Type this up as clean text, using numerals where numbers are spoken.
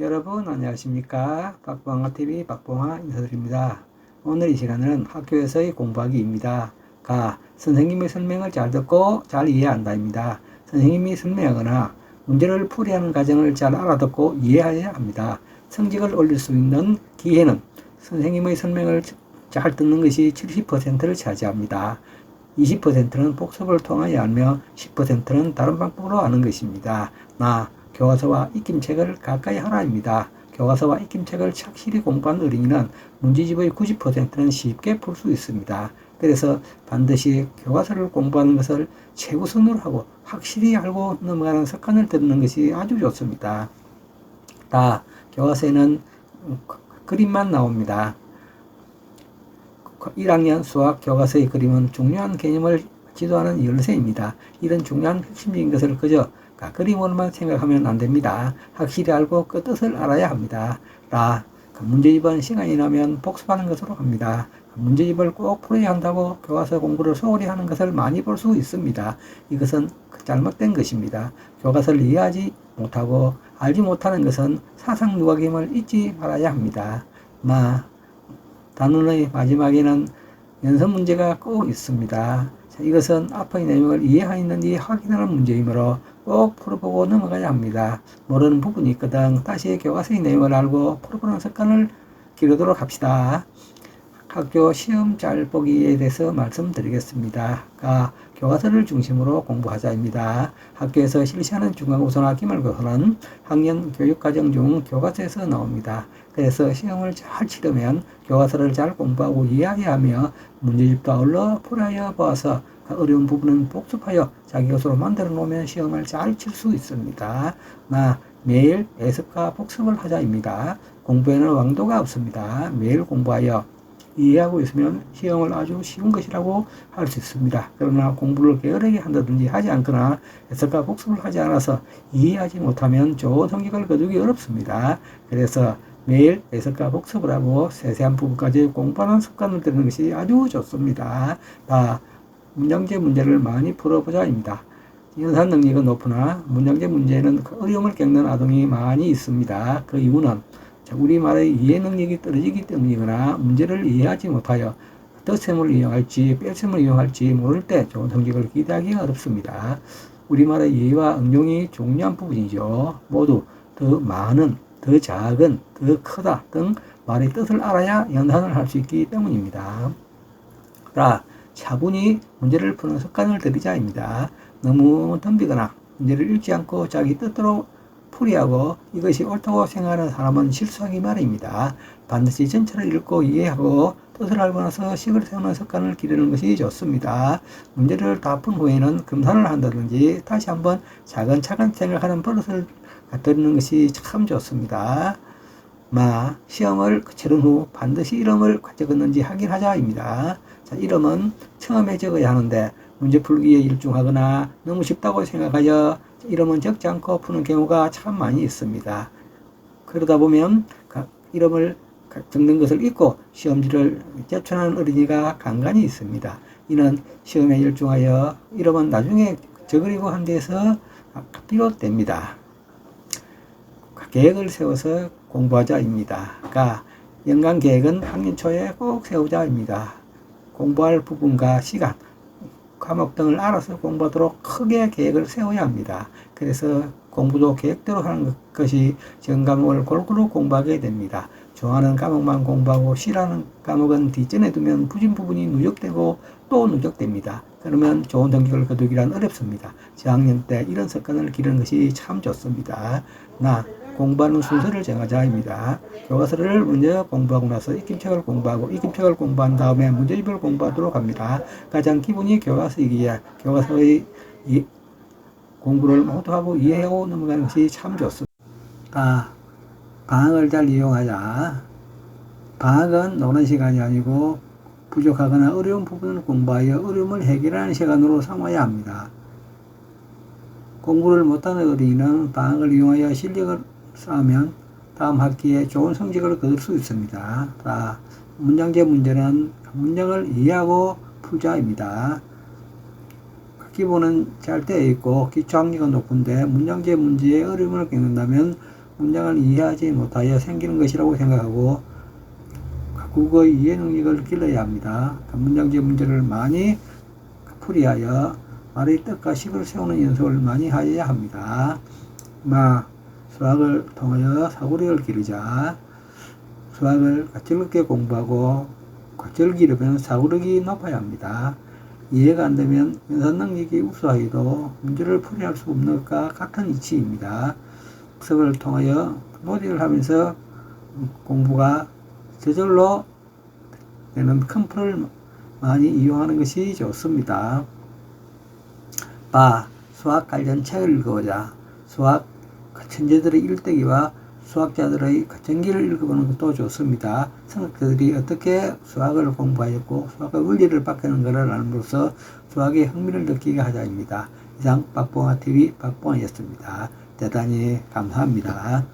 여러분 안녕하십니까? 박봉화TV 박봉화 인사드립니다. 오늘 이 시간은 학교에서의 공부하기입니다. 선생님의 설명을 잘 듣고 잘 이해한다입니다. 선생님이 설명하거나 문제를 풀이하는 과정을 잘 알아듣고 이해해야 합니다. 성적을 올릴 수 있는 기회는 선생님의 설명을 잘 듣는 것이 70%를 차지합니다. 20%는 복습을 통하여 알며 10%는 다른 방법으로 아는 것입니다. 교과서와 익힘책을 가까이 하라입니다. 교과서와 익힘책을 착실히 공부한 어린이는 문제집의 90%는 쉽게 풀 수 있습니다. 그래서 반드시 교과서를 공부하는 것을 최우선으로 하고 확실히 알고 넘어가는 습관을 들이는 것이 아주 좋습니다. 교과서에는 그림만 나옵니다. 1학년 수학 교과서의 그림은 중요한 개념을 지도하는 열쇠입니다. 이런 중요한 핵심적인 것을 그저 그림으로만 생각하면 안 됩니다. 확실히 알고 그 뜻을 알아야 합니다. 문제집은 시간이 나면 복습하는 것으로 합니다. 문제집을 꼭 풀어야 한다고 교과서 공부를 소홀히 하는 것을 많이 볼 수 있습니다. 이것은 잘못된 것입니다. 교과서를 이해하지 못하고 알지 못하는 것은 사상 누각임을 잊지 말아야 합니다. 단원의 마지막에는 연습 문제가 꼭 있습니다. 이것은 앞의 내용을 이해하였는지 확인하는 문제이므로 꼭 풀어보고 넘어가야 합니다. 모르는 부분이 있거든 다시 교과서의 내용을 알고 풀어보는 습관을 기르도록 합시다. 학교 시험 잘 보기에 대해서 말씀드리겠습니다. 교과서를 중심으로 공부하자입니다. 학교에서 실시하는 중간고사나 기말고사는 학년 교육과정 중 교과서에서 나옵니다. 그래서 시험을 잘 치려면 교과서를 잘 공부하고 이해해야 하며 문제집도 아울러 풀어야 보아서 어려운 부분은 복습하여 자기 것으로 만들어 놓으면 시험을 잘 칠 수 있습니다. 매일 예습과 복습을 하자입니다. 공부에는 왕도가 없습니다. 매일 공부하여 이해하고 있으면 시험을 아주 쉬운 것이라고 할 수 있습니다. 그러나 공부를 게으르게 한다든지 하지 않거나 예습과 복습을 하지 않아서 이해하지 못하면 좋은 성적을 거두기 어렵습니다. 그래서 매일 예습과 복습을 하고 세세한 부분까지 공부하는 습관을 들이는 것이 아주 좋습니다. 문장제 문제를 많이 풀어보자입니다. 연산 능력은 높으나 문장제 문제에는 어려움을 겪는 아동이 많이 있습니다. 그 이유는 우리말의 이해 능력이 떨어지기 때문이거나 문제를 이해하지 못하여 덧셈을 이용할지 뺄셈을 이용할지 모를 때 좋은 성적을 기대하기가 어렵습니다. 우리말의 이해와 응용이 중요한 부분이죠. 모두 더 많은, 더 작은, 더 크다 등 말의 뜻을 알아야 연산을 할 수 있기 때문입니다. 차분히 문제를 푸는 습관을 들이자입니다. 너무 덤비거나 문제를 읽지 않고 자기 뜻대로 풀이하고 이것이 옳다고 생각하는 사람은 실수하기 마련입니다. 반드시 전체를 읽고 이해하고 뜻을 알고 나서 식을 세우는 습관을 기르는 것이 좋습니다. 문제를 다 푼 후에는 금산을 한다든지 다시 한번 차근차근 생각하는 버릇을 들이는 것이 참 좋습니다. 시험을 치른 후 반드시 이름을 적었는지 확인하자입니다. 이름은 처음에 적어야 하는데 문제 풀기에 일중하거나 너무 쉽다고 생각하여 이름은 적지 않고 푸는 경우가 참 많이 있습니다. 그러다 보면 이름을 적는 것을 잊고 시험지를 제출하는 어린이가 간간히 있습니다. 이는 시험에 일중하여 이름은 나중에 적으려고 한 데서 비롯됩니다. 계획을 세워서 공부하자입니다. 연간 계획은 학년 초에 꼭 세우자입니다. 공부할 부분과 시간, 과목 등을 알아서 공부하도록 크게 계획을 세워야 합니다. 그래서 공부도 계획대로 하는 것이 전 과목을 골고루 공부하게 됩니다. 좋아하는 과목만 공부하고 싫어하는 과목은 뒷전에 두면 부진 부분이 누적되고 또 누적됩니다. 그러면 좋은 성적을 거두기란 어렵습니다. 저학년 때 이런 습관을 기르는 것이 참 좋습니다. 공부하는 순서를 정하자입니다. 교과서를 먼저 공부하고 나서 익힘책을 공부하고 익힘책을 공부한 다음에 문제집을 공부하도록 합니다. 가장 기본이 교과서이기에 교과서의 공부를 모두 하고 이해하고 넘어가는 것이 참 좋습니다. 방학을 잘 이용하자. 방학은 노는 시간이 아니고 부족하거나 어려운 부분을 공부하여 어려움을 해결하는 시간으로 삼아야 합니다. 공부를 못하는 어린이는 방학을 이용하여 실력을 쌓으면 다음 학기에 좋은 성적을 거둘 수 있습니다. 문장제 문제는 문장을 이해하고 풀자입니다. 기본은 잘 되어 있고 기초 학력은 높은데 문장제 문제에 어려움을 겪는다면 문장을 이해하지 못하여 생기는 것이라고 생각하고 국어 이해 능력을 길러야 합니다. 단문장제 문제를 많이 풀이하여 말의 뜻과 식을 세우는 연습을 많이 하여야 합니다. 수학을 통하여 사고력을 기르자. 수학을 즐겁게 공부하고 곽절을 기르면 사고력이 높아야 합니다. 이해가 안 되면 연산 능력이 우수하여도 문제를 풀이할 수 없는 것과 같은 이치입니다. 학습을 통하여 노력을 하면서 공부가 저절로 되는 큰 풀을 많이 이용하는 것이 좋습니다. 수학 관련 책을 읽어보자. 수학 천재들의 일대기와 수학자들의 전기를 읽어보는 것도 좋습니다. 선생들이 어떻게 수학을 공부하였고 수학의 원리를 바꾸는 것을 알므로써 수학의 흥미를 느끼게 하자입니다. 이상 박봉화TV 박봉화였습니다. 대단히 감사합니다.